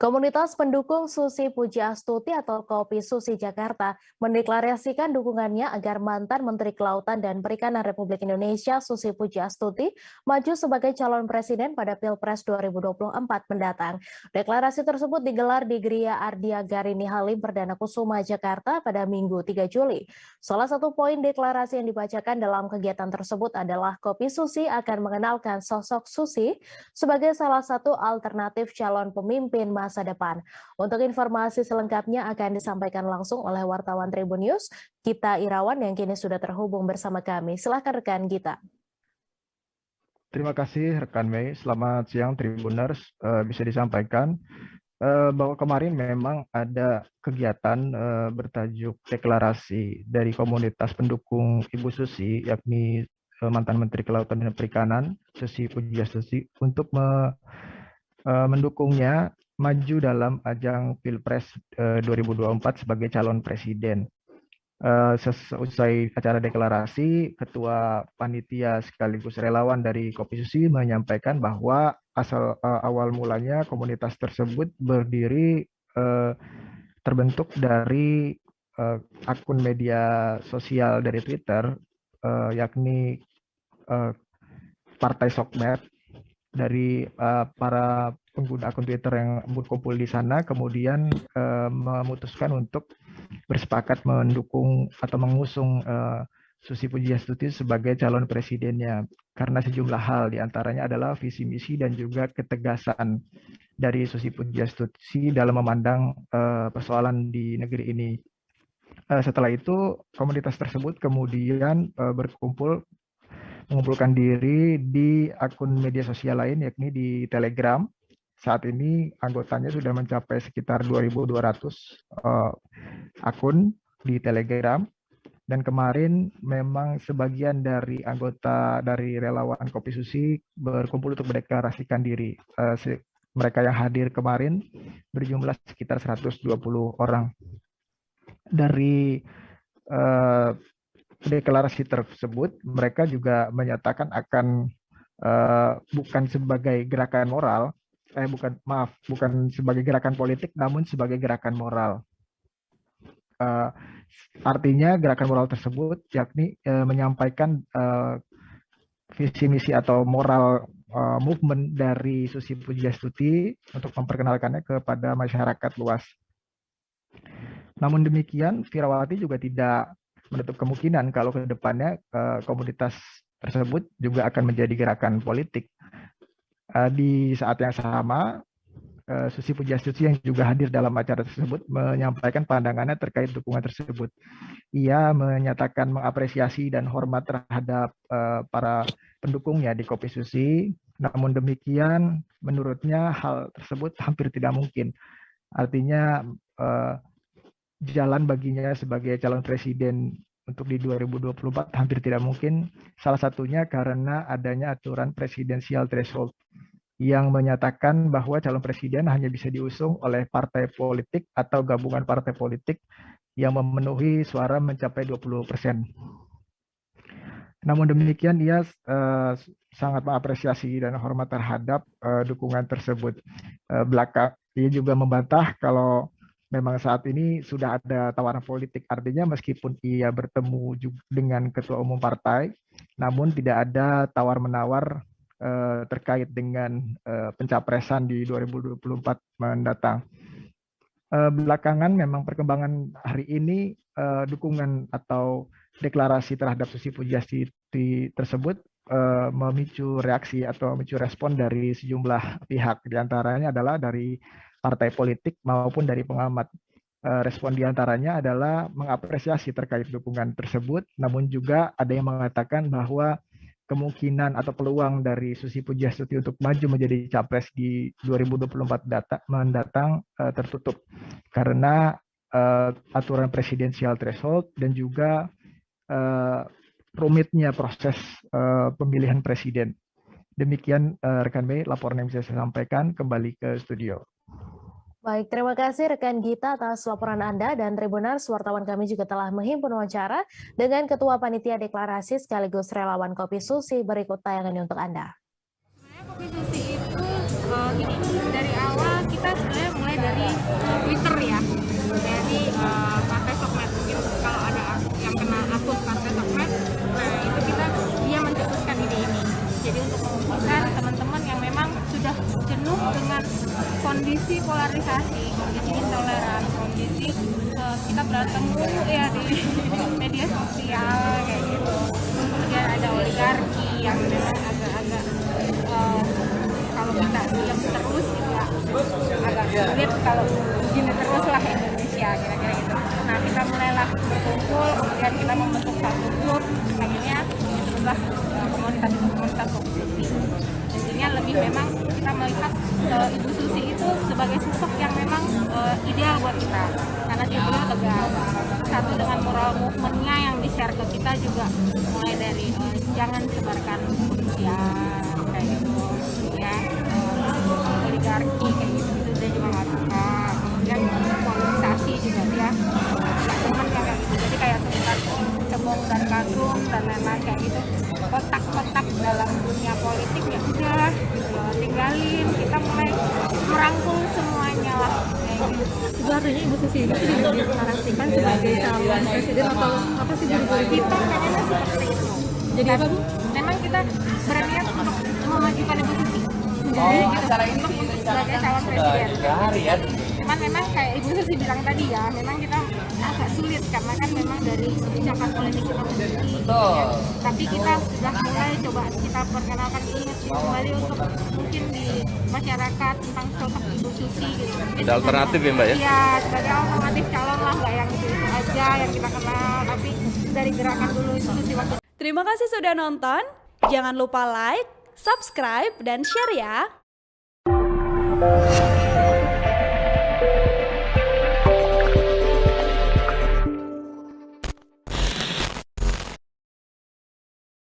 Komunitas pendukung Susi Pujiastuti atau Kopi Susi Jakarta mendeklarasikan dukungannya agar mantan Menteri Kelautan dan Perikanan Republik Indonesia Susi Pujiastuti maju sebagai calon presiden pada Pilpres 2024 mendatang. Deklarasi tersebut digelar di Geria Ardia Garini Halim Perdana Kusuma Jakarta pada Minggu 3 Juli. Salah satu poin deklarasi yang dibacakan dalam kegiatan tersebut adalah Kopi Susi akan mengenalkan sosok Susi sebagai salah satu alternatif calon pemimpin masa depan. Untuk informasi selengkapnya akan disampaikan langsung oleh wartawan Tribun News, Gita Irawan yang kini sudah terhubung bersama kami. Silakan rekan Gita. Terima kasih rekan Mei. Selamat siang Tribuners. Bisa disampaikan bahwa kemarin memang ada kegiatan bertajuk deklarasi dari komunitas pendukung Ibu Susi, yakni mantan Menteri Kelautan dan Perikanan Susi Pujiastuti, untuk mendukungnya maju dalam ajang Pilpres 2024 sebagai calon presiden. Seusai acara deklarasi, Ketua Panitia sekaligus relawan dari Kopi Susi menyampaikan bahwa awal mulanya komunitas tersebut berdiri terbentuk dari akun media sosial dari Twitter, yakni Partai Sokmed, dari para pengguna akun Twitter yang berkumpul di sana, kemudian memutuskan untuk bersepakat mendukung atau mengusung Susi Pujiastuti sebagai calon presidennya karena sejumlah hal, diantaranya adalah visi misi dan juga ketegasan dari Susi Pujiastuti dalam memandang persoalan di negeri ini. Setelah itu komunitas tersebut kemudian mengumpulkan diri di akun media sosial lain, yakni di Telegram. Saat ini anggotanya sudah mencapai sekitar 2.200 akun di Telegram. Dan kemarin memang sebagian dari anggota dari relawan Kopi Susi berkumpul untuk mendeklarasikan diri. Mereka yang hadir kemarin berjumlah sekitar 120 orang. Dari deklarasi tersebut, mereka juga menyatakan akan bukan sebagai gerakan moral, bukan sebagai gerakan politik, namun sebagai gerakan moral. Artinya gerakan moral tersebut yakni menyampaikan visi misi atau moral movement dari Susi Pujiastuti untuk memperkenalkannya kepada masyarakat luas. Namun demikian, Virawati juga tidak menutup kemungkinan kalau ke depannya komunitas tersebut juga akan menjadi gerakan politik. Di saat yang sama, Susi Pujiastuti yang juga hadir dalam acara tersebut menyampaikan pandangannya terkait dukungan tersebut. Ia menyatakan mengapresiasi dan hormat terhadap para pendukungnya di Kopi Susi. Namun demikian, menurutnya hal tersebut hampir tidak mungkin. Artinya jalan baginya sebagai calon presiden untuk di 2024 hampir tidak mungkin. Salah satunya karena adanya aturan presidensial threshold yang menyatakan bahwa calon presiden hanya bisa diusung oleh partai politik atau gabungan partai politik yang memenuhi suara mencapai 20%. Namun demikian, ia sangat mengapresiasi dan hormat terhadap dukungan tersebut. Ia juga membantah kalau memang saat ini sudah ada tawaran politik, artinya meskipun ia bertemu dengan ketua umum partai, namun tidak ada tawar-menawar terkait dengan pencapresan di 2024 mendatang. Belakangan memang perkembangan hari ini dukungan atau deklarasi terhadap Susi Pujiastuti tersebut memicu reaksi atau memicu respon dari sejumlah pihak, diantaranya adalah dari partai politik maupun dari pengamat. Respon diantaranya adalah mengapresiasi terkait dukungan tersebut, namun juga ada yang mengatakan bahwa kemungkinan atau peluang dari Susi Pujiastuti untuk maju menjadi capres di 2024 mendatang tertutup karena aturan presidensial threshold dan juga rumitnya proses pemilihan presiden. Demikian rekan B, laporan yang bisa saya sampaikan. Kembali ke studio. Baik, terima kasih rekan Gita atas laporan Anda dan Tribunars, wartawan kami juga telah menghimpun wawancara dengan Ketua Panitia Deklarasi sekaligus relawan Kopi Susi. Berikut tayangannya untuk Anda. Sebenarnya Kopi Susi itu gini, dari awal kita sebenarnya mulai dari Twitter ya, dari Partai Sokmed. Mungkin kalau ada yang kenal akun Partai Sokmed, nah itu dia mencetuskan ide ini. Jadi untuk mengumpulkan teman-teman yang memang sudah jenuh dengan kondisi polarisasi, kondisi intoleran, kondisi kita berantem mulu ya di media sosial kayak gitu. Kemudian ada oligarki yang memang agak-agak kalau kita diam terus gitu ya agak sulit kalau begini terus lah Indonesia kira-kira gitu. Nah kita mulailah berkumpul, kemudian kita membentuk satu grup, akhirnya itulah komunitas Kopi Susi. Intinya lebih memang kita melihat Ibu Susi itu sebagai sosok yang memang ideal buat kita karena dia beliau tegas. Satu dengan moral movementnya yang di-share ke kita juga mulai dari jangan sebarkan kebencian kayak gitu ya, oligarki kayak gitu dia juga nggak suka. Kemudian polarisasi juga dia nggak temen kayak gitu, jadi kayak sekitar cebong dan kagum dan lain-lain kayak gitu. Kotak-kotak dalam dunia politik ya udah gitu loh, tinggalin, kita mulai merangkul semuanya lah kayak gitu. Artinya Ibu Susi ini tidak dideklarasikan sebagai calon presiden atau apa sih Bu? Kita pengennya seperti itu. Jadi apa Bu? Memang kita berniat untuk memajukan Ibu Susi Acara ini sebagai calon presiden. Cuman memang kayak Ibu Susi bilang tadi ya, memang kita agak sulit karena kan memang dari kebijakan politik kita sendiri. Ya. Tapi kita sudah mulai coba kita perkenalkan kembali untuk mungkin di masyarakat tentang sosok Ibu Susi gitu. Ada alternatif ya Mbak ya? Iya, sebagai alternatif calon lah, nggak yang itu aja yang kita kenal, tapi dari gerakan dulu Ibu Susi waktu. Terima kasih sudah nonton. Jangan lupa like, subscribe, dan share ya.